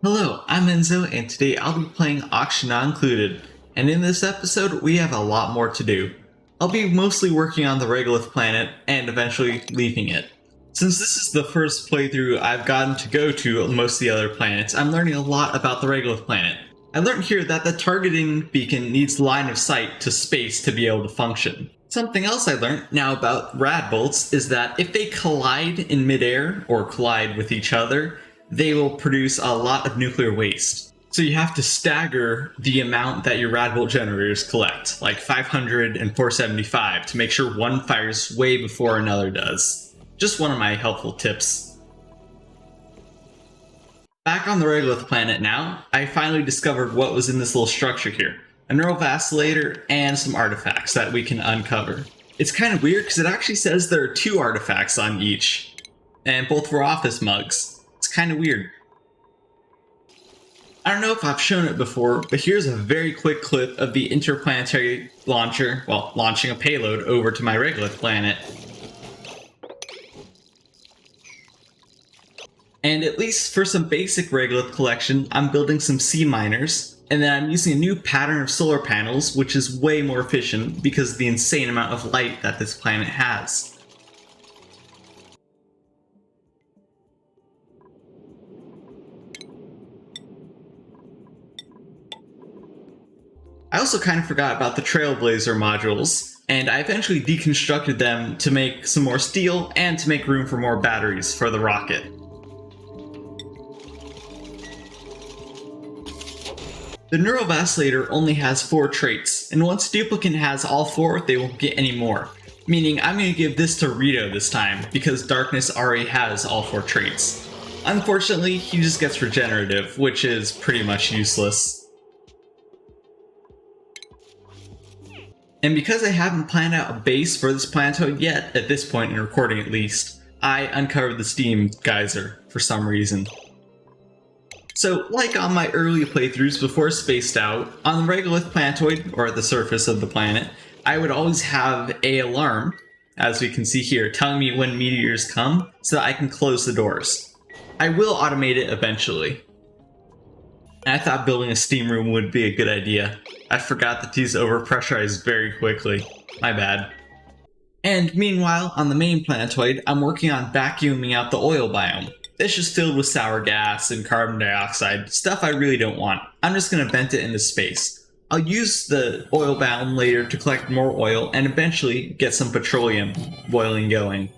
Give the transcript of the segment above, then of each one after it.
Hello, I'm Enzo, and today I'll be playing Auction Not Included. And in this episode, we have a lot more to do. I'll be mostly working on the regolith planet and eventually leaving it. Since this is the first playthrough I've gotten to go to most of the other planets, I'm learning a lot about the regolith planet. I learned here that the targeting beacon needs line of sight to space to be able to function. Something else I learned now about rad bolts is that if they collide in midair or collide with each other, they will produce a lot of nuclear waste. So you have to stagger the amount that your rad bolt generators collect, like 500 and 475, to make sure one fires way before another does. Just one of my helpful tips. Back on the regolith planet now, I finally discovered what was in this little structure here. A neural vacillator and some artifacts that we can uncover. It's kind of weird because it actually says there are 2 artifacts on each, and both were office mugs. It's kind of weird. I don't know if I've shown it before, but here's a very quick clip of the interplanetary launcher, launching a payload over to my regolith planet. And at least for some basic regolith collection, I'm building some sea miners, and then I'm using a new pattern of solar panels, which is way more efficient because of the insane amount of light that this planet has. I also kind of forgot about the Trailblazer modules, and I eventually deconstructed them to make some more steel and to make room for more batteries for the rocket. The neural vacillator only has 4 traits, and once Duplicant has all 4, they won't get any more. Meaning I'm going to give this to Rito this time, because Darkness already has all 4 traits. Unfortunately, he just gets regenerative, which is pretty much useless. And because I haven't planned out a base for this planetoid yet, at this point in recording at least, I uncovered the steam geyser for some reason. So, like on my early playthroughs before Spaced Out, on the regolith planetoid, or at the surface of the planet, I would always have a alarm, as we can see here, telling me when meteors come, so that I can close the doors. I will automate it eventually. And I thought building a steam room would be a good idea. I forgot that these overpressurize very quickly. My bad. And meanwhile, on the main planetoid, I'm working on vacuuming out the oil biome. It's just filled with sour gas and carbon dioxide, stuff I really don't want. I'm just going to vent it into space. I'll use the oil biome later to collect more oil and eventually get some petroleum boiling going.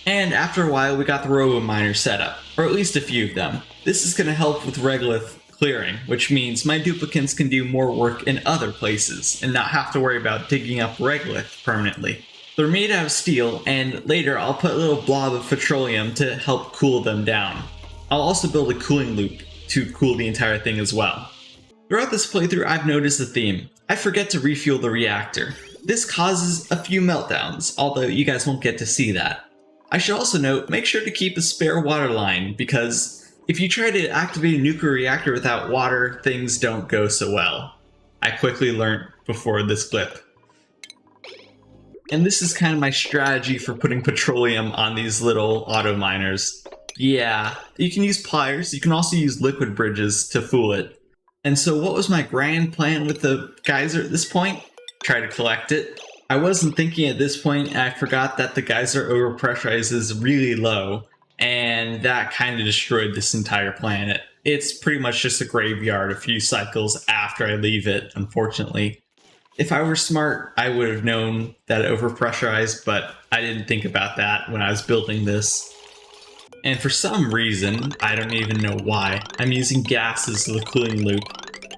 And after a while, we got the robo miners set up, or at least a few of them. This is going to help with regolith clearing, which means my duplicants can do more work in other places and not have to worry about digging up regolith permanently. They're made out of steel, and later I'll put a little blob of petroleum to help cool them down. I'll also build a cooling loop to cool the entire thing as well. Throughout this playthrough, I've noticed a theme. I forget to refuel the reactor. This causes a few meltdowns, although you guys won't get to see that. I should also note, make sure to keep a spare water line, because if you try to activate a nuclear reactor without water, things don't go so well. I quickly learned before this clip. And this is kind of my strategy for putting petroleum on these little auto miners. Yeah, you can use pliers, you can also use liquid bridges to fool it. And so what was my grand plan with the geyser at this point? Try to collect it. I wasn't thinking at this point, and I forgot that the geyser overpressurizes really low, and that kind of destroyed this entire planet. It's pretty much just a graveyard a few cycles after I leave it, unfortunately. If I were smart, I would have known that it overpressurized, but I didn't think about that when I was building this. And for some reason, I don't even know why, I'm using gas as the cooling loop.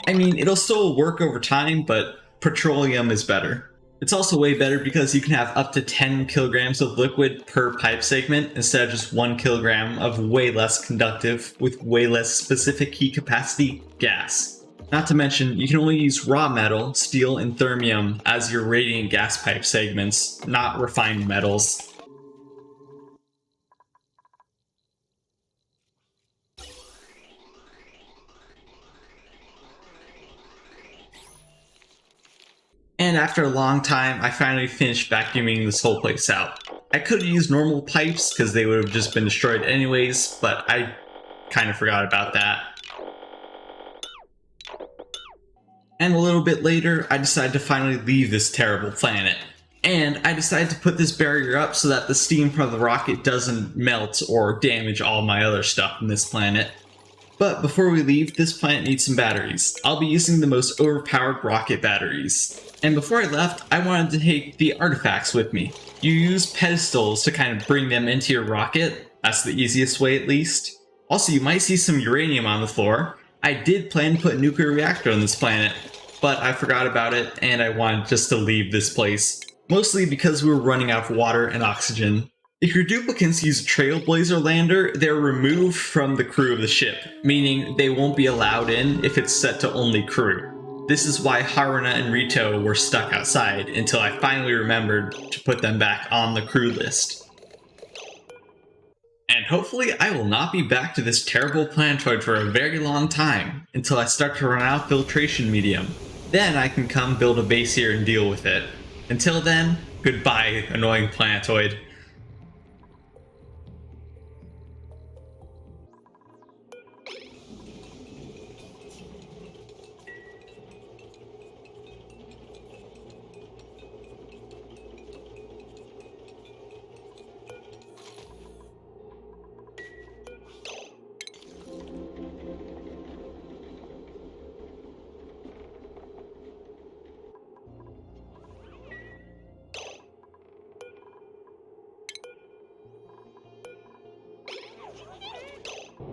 I mean, it'll still work over time, but petroleum is better. It's also way better because you can have up to 10 kilograms of liquid per pipe segment instead of just 1 kilogram of way less conductive, with way less specific heat capacity gas. Not to mention, you can only use raw metal, steel, and thermium as your radiant gas pipe segments, not refined metals. And after a long time, I finally finished vacuuming this whole place out. I could have used normal pipes because they would have just been destroyed anyways, but I kind of forgot about that. And a little bit later, I decided to finally leave this terrible planet. And I decided to put this barrier up so that the steam from the rocket doesn't melt or damage all my other stuff on this planet. But before we leave, this planet needs some batteries. I'll be using the most overpowered rocket batteries. And before I left, I wanted to take the artifacts with me. You use pedestals to kind of bring them into your rocket. That's the easiest way, at least. Also, you might see some uranium on the floor. I did plan to put a nuclear reactor on this planet, but I forgot about it and I wanted just to leave this place. Mostly because we were running out of water and oxygen. If your duplicants use a Trailblazer lander, they're removed from the crew of the ship, meaning they won't be allowed in if it's set to only crew. This is why Haruna and Rito were stuck outside until I finally remembered to put them back on the crew list. And hopefully I will not be back to this terrible planetoid for a very long time, until I start to run out of filtration medium. Then I can come build a base here and deal with it. Until then, goodbye, annoying planetoid.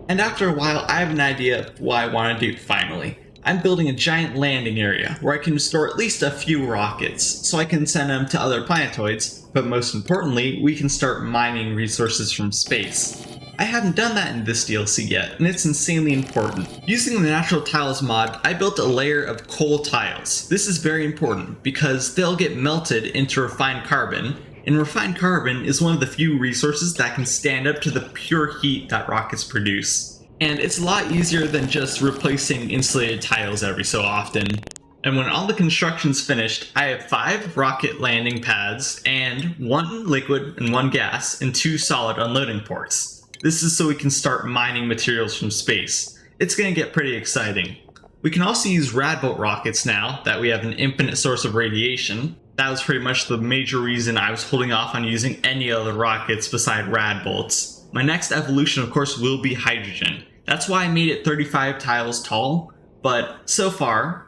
And after a while, I have an idea of what I want to do finally. I'm building a giant landing area where I can store at least a few rockets, so I can send them to other planetoids, but most importantly, we can start mining resources from space. I haven't done that in this DLC yet, and it's insanely important. Using the natural tiles mod, I built a layer of coal tiles. This is very important because they'll get melted into refined carbon, and refined carbon is one of the few resources that can stand up to the pure heat that rockets produce. And it's a lot easier than just replacing insulated tiles every so often. And when all the construction's finished, I have 5 rocket landing pads, and 1 liquid and 1 gas, and 2 solid unloading ports. This is so we can start mining materials from space. It's gonna get pretty exciting. We can also use Radbolt rockets now that we have an infinite source of radiation. That was pretty much the major reason I was holding off on using any other rockets beside Radbolts. My next evolution, of course, will be hydrogen. That's why I made it 35 tiles tall, but so far,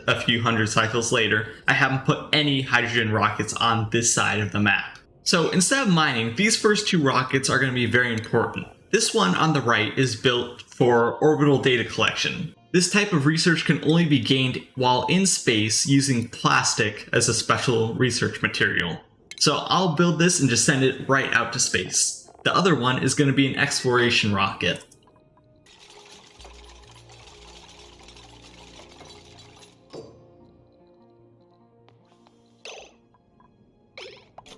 a few hundred cycles later, I haven't put any hydrogen rockets on this side of the map. So instead of mining, these first 2 rockets are going to be very important. This one on the right is built for orbital data collection. This type of research can only be gained while in space using plastic as a special research material. So I'll build this and just send it right out to space. The other one is going to be an exploration rocket.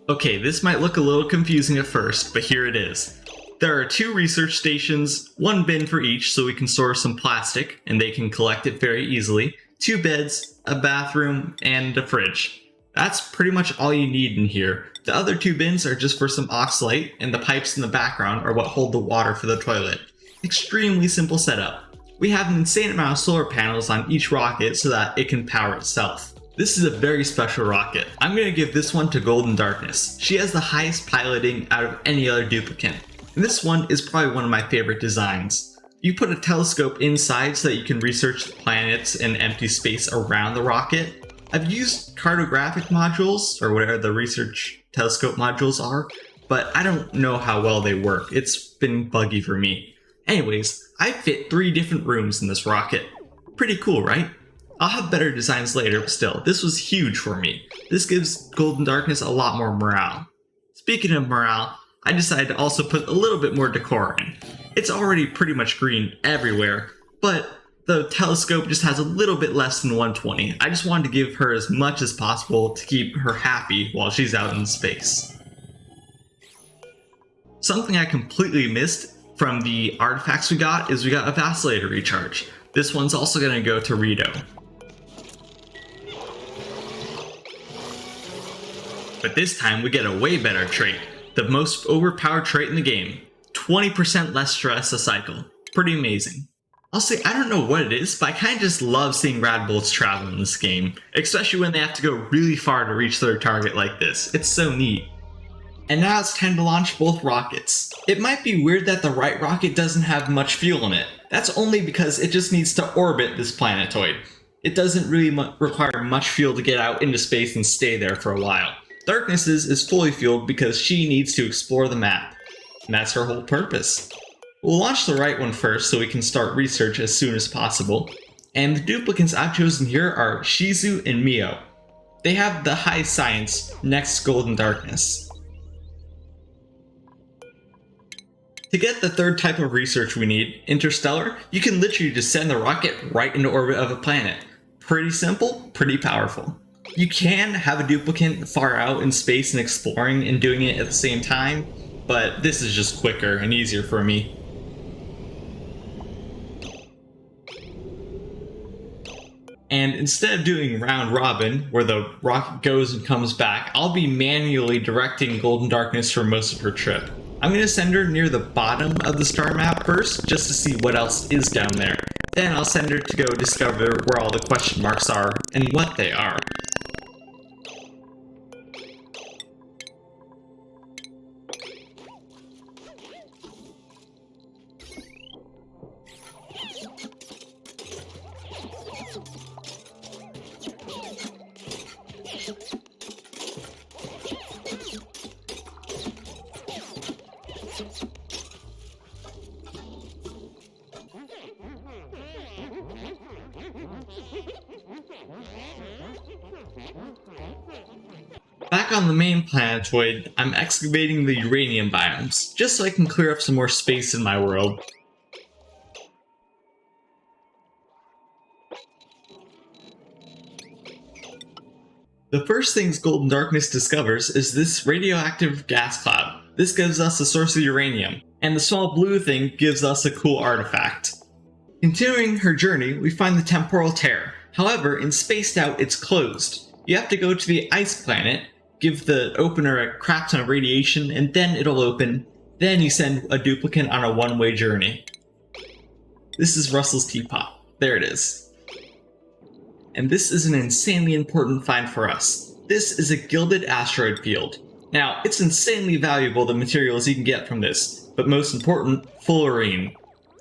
Okay, this might look a little confusing at first, but here it is. There are 2 research stations, 1 bin for each so we can store some plastic and they can collect it very easily, 2 beds, a bathroom, and a fridge. That's pretty much all you need in here. The other 2 bins are just for some oxalate, and the pipes in the background are what hold the water for the toilet. Extremely simple setup. We have an insane amount of solar panels on each rocket so that it can power itself. This is a very special rocket. I'm going to give this one to Golden Darkness. She has the highest piloting out of any other duplicant. And this one is probably one of my favorite designs. You put a telescope inside so that you can research the planets and empty space around the rocket. I've used cartographic modules, or whatever the research telescope modules are, but I don't know how well they work. It's been buggy for me. Anyways, I fit 3 different rooms in this rocket. Pretty cool, right? I'll have better designs later, but still, this was huge for me. This gives Golden Darkness a lot more morale. Speaking of morale, I decided to also put a little bit more decor in. It's already pretty much green everywhere, but the telescope just has a little bit less than 120. I just wanted to give her as much as possible to keep her happy while she's out in space. Something I completely missed from the artifacts we got is we got a vacillator recharge. This one's also going to go to Rito. But this time we get a way better trait, the most overpowered trait in the game. 20% less stress a cycle. Pretty amazing. I'll say I don't know what it is, but I kinda just love seeing rad bolts travel in this game, especially when they have to go really far to reach their target like this. It's so neat. And now it's time to launch both rockets. It might be weird that the right rocket doesn't have much fuel in it. That's only because it just needs to orbit this planetoid. It doesn't really require much fuel to get out into space and stay there for a while. Darkness's is fully fueled because she needs to explore the map. And that's her whole purpose. We'll launch the right one first so we can start research as soon as possible. And the duplicates I've chosen here are Shizu and Mio. They have the high science next golden darkness. To get the third type of research we need, interstellar, you can literally just send the rocket right into orbit of a planet. Pretty simple, pretty powerful. You can have a duplicate far out in space and exploring and doing it at the same time, but this is just quicker and easier for me. And instead of doing round robin, where the rocket goes and comes back, I'll be manually directing Golden Darkness for most of her trip. I'm going to send her near the bottom of the star map first, just to see what else is down there. Then I'll send her to go discover where all the question marks are and what they are. Back on the main planetoid, I'm excavating the uranium biomes, just so I can clear up some more space in my world. The first things Golden Darkness discovers is this radioactive gas cloud. This gives us a source of uranium, and the small blue thing gives us a cool artifact. Continuing her journey, we find the temporal tear. However, in Spaced Out, it's closed. You have to go to the ice planet, give the opener a crap ton of radiation, and then it'll open. Then you send a duplicate on a one-way journey. This is Russell's teapot. There it is. And this is an insanely important find for us. This is a gilded asteroid field. Now, it's insanely valuable the materials you can get from this, but most important, fullerene.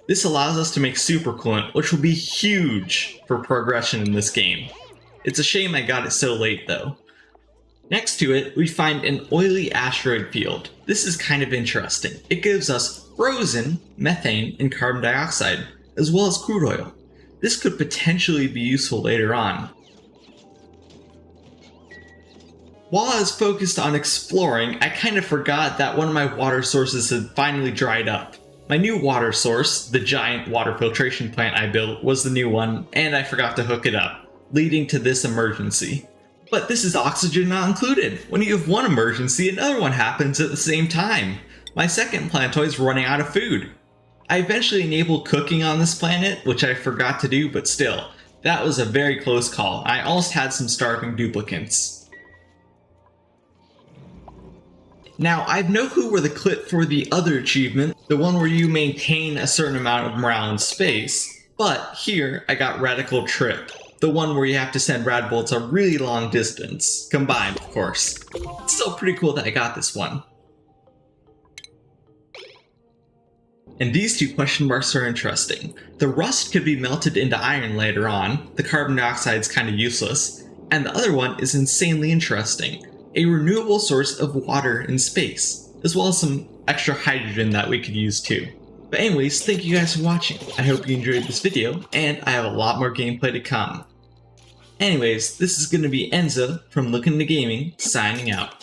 This allows us to make supercoolant, which will be huge for progression in this game. It's a shame I got it so late though. Next to it, we find an oily asteroid field. This is kind of interesting. It gives us frozen methane and carbon dioxide, as well as crude oil. This could potentially be useful later on. While I was focused on exploring, I kind of forgot that one of my water sources had finally dried up. My new water source, the giant water filtration plant I built, was the new one, and I forgot to hook it up, leading to this emergency. But this is oxygen not included. When you have one emergency, another one happens at the same time. My second planetoid's running out of food. I eventually enabled cooking on this planet, which I forgot to do, but still, that was a very close call. I almost had some starving duplicates. Now, I have no clue where the clip for the other achievement, the one where you maintain a certain amount of morale in space, but here I got Radical Trip, the one where you have to send rad bolts a really long distance, combined of course. It's still pretty cool that I got this one. And these two question marks are interesting. The rust could be melted into iron later on, the carbon dioxide's kind of useless, and the other one is insanely interesting. A renewable source of water in space, as well as some extra hydrogen that we could use too. But anyways, thank you guys for watching. I hope you enjoyed this video, and I have a lot more gameplay to come. Anyways, this is going to be Enzo from LookIntoGaming, signing out.